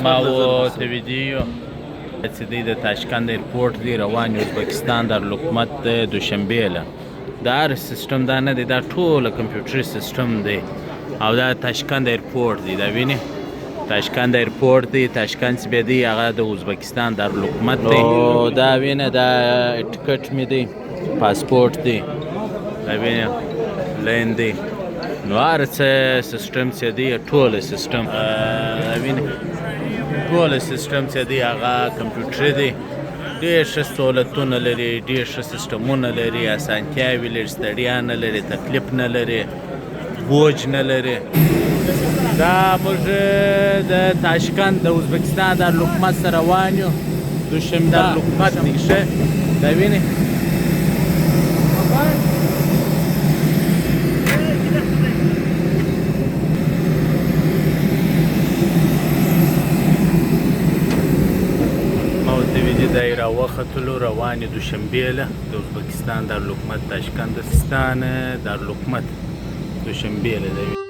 ما ته ویډیو چې د تاشقند ایرپورټ دی روان ازبکستان در حکومت دوشنبه له دا هر سیستم دا نه دی دا ټول کمپیوټري سیستم دی او دا تاشقند ایرپورټ دی دا ویني تاشقند ایرپورټ دی تاشقند چې دی هغه د ازبکستان در حکومت دی او دا وینه دا ټیکټ می دی پاسپورت دی دا وینه لین دی نو هر څه سیستم چې دی ټول سیستم وینه ټول سیستم چې دی هغه کمپیوټري دی ډېر ښه سهولتونه لري ډېر ښه سیستمونه لري اسانتیاوې لري ستړیا نه لري تکلیف نه لري بوج نه لري دا موږ د تاشقند د ازبکستان د حکومت سره روان یو دوشنبه د حکومت نښه دا وینئ دای راوختلو روان دوشنبه له د ازبکستان در حکومت تاشقندستان در حکومت دوشنبه له دی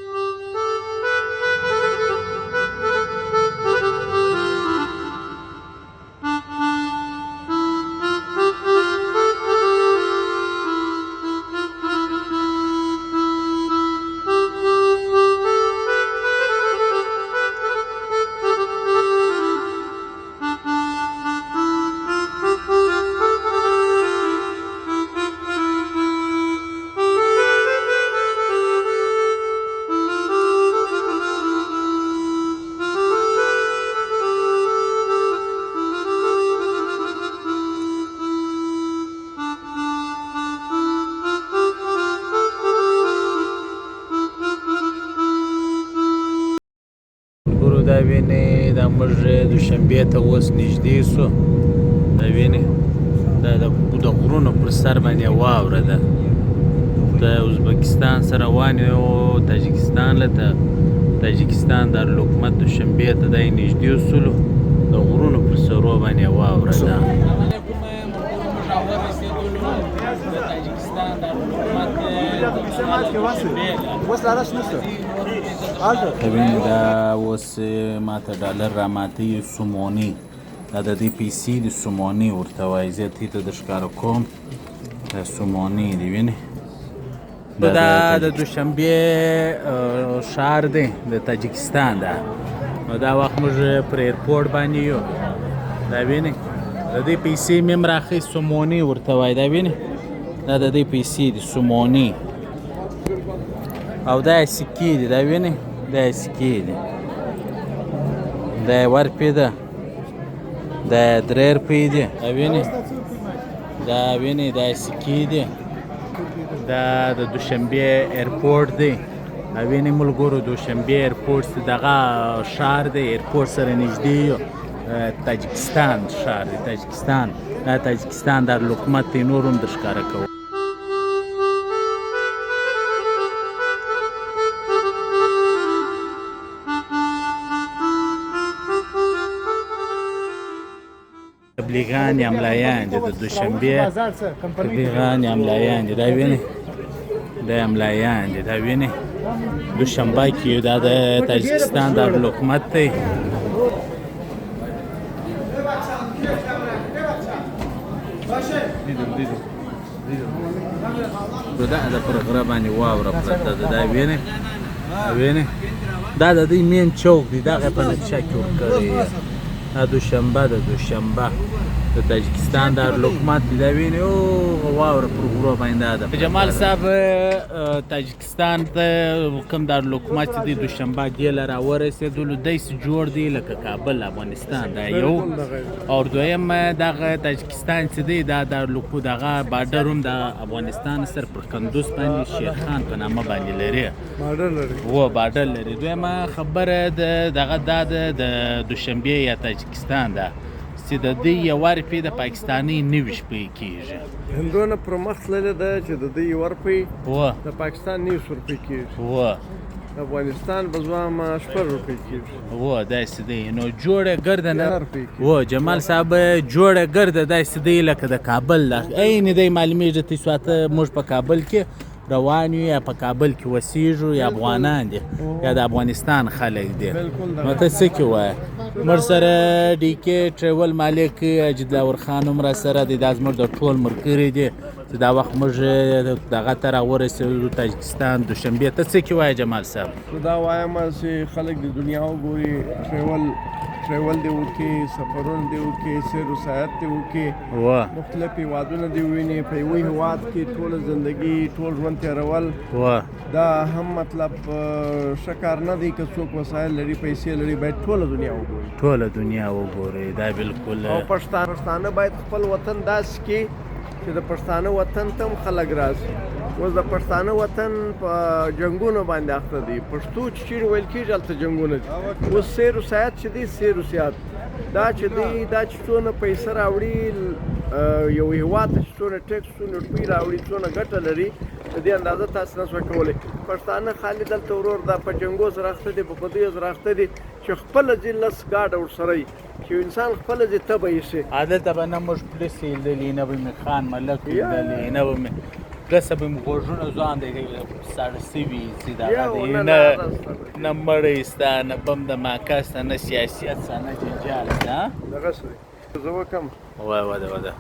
دا ویني دا موږ دوشنبه ته اوس نږدې سو دا ویني دا د غرونو پر سر باندې واوره ده د ازبکستان سره روان یو تاجکستان له تاجکستان در حکومت دوشنبه ته دی نږدې سولو د غرونو پر سرو باندې واوره ده ببینید دا اوس ماته ډالر راماتي سوموني دا د دې پیسې د سوموني ورته وایي زه ته د ښکاره کوم د سوموني دی وینې دا د دوشنبه ښار دی د تاجکستان ده نو دا وخت موږ پر ایرپورټ باندې یو دا وینې د دې پیسې مې هم راخی سوموني ورته وایي دا وینې دا د دې پیسې دي سوموني او دا سکې دي دا وینې دا سکې دي دا 1 روپۍ ده دا 3 روپۍ دي دا وینې دا وینې دا سکې دي دا د دوشنبه ایرپورټ دی دا وینې ملګرو دوشنبه ایرپورټ دغه ښار دی ایرپورټ سره نږدې یو تاجکستان ښار دی تاجکستان دا تاجکستان در حکومت دی نور هم در ښکاره کوو تبلیغان یا ملایان دي د دوشنبه تبلیغان یا ملایان دي دا ویني دا ملایان دي دا ویني دوشنبه کې دا د تاجکستان د حکومت دی دا د پر غره باندې واوره پرته ده دا ویني دا د دې مین چوک دی دغه په نقشه کې ورکړی دا دوشنبه د دوشنبه د تاجکستان در حکومت دی دا ویني او واوره پر غرو باندې ده جمال صاحب تاجکستان ته کوم در حکومت دی دوشنبه ګیله راورسېدلو داسې جوړ دی لکه کابل افغانستان دا یو او دویم دغه تاجکستان چې دی دا د دغه بارډر هم د افغانستان سره پر کندوز باندې شیرخان په نامه باندې لري بارډر لري دویمه خبره دغه د دوشنبه یا تاجکستان ده چې د دې 1 روپۍ د پاکستاني 90 روپۍ کېږي هندونه پر مخ تللې ده چې د دې 1 روپۍ د پاکستان 90 روپۍ کېږي افغانستان به زوام 8 روپۍ کېږي داسې دی نو جوړه ګرده نه جمال صاحب جوړه ګرده داسې دی لکه د کابل عین دی معلومیږي چې موږ په کابل کې روان یو یا په کابل کې اوسېږو یا افغانان دي یا د افغانستان خلک دي نو ته څه کې وایې موږ سره ډي کې ټریول مالک اجدلاور خان هم را سره دی دا زموږ د ټول ملګري دي چې دا وخت موږ دغه ته راورسېدو تاجکستان دوشمبې ته څه کې وایې جمال صاحب دا وایم چې خلک د دنیا وګوري ټریول دی وکړي سفرونه دی وکړي سیر و سیاحت دی وکړي مختلف هیوادونه دی وویني په یوه هیواد کې ټوله زندګي ټول ژوند تېرول دا هم مطلب ښه کار نه دی که څوک وسایل لري پیسې لري باید ټوله دنیا وګوري ټوله دنیا وګوري دا بالکل او پښتانه باید خپل وطن داسې کړي چې د پښتانه وطن ته هم خلک راشي اوس د پښتانه وطن په جنګونو باندې اخته دي پښتو چې چیرې ویل کېږي هلته جنګونه دي اوس سیر و سیاحت چې دی سیر و سیاحت دا چې دی دا چې څونه پیسې راوړي یو هېواد ته چې څونه ټیکس څونه روپۍ راوړي څونه ګټه لري د دې اندازه تاسو نه شوئ کولی پښتانه خالي دلته ورور دا په جنګو سره اخته دي په بدیو سره اخته دي چې خپله ځي لس ګاډه ورسره وي چې انسان خپله ځي تبه یې شي هلته به نه موږ پولیس لیدلي نه به مې خان ملک لیدلي نه به مې پلسه به مې غوږونه ځوان دی ساړه سوي چې دغه دی نه مړی سته نه بم د ماکا سته نه سیاسیت سته نه جنجال سته دغه څه دی زه وکړم وده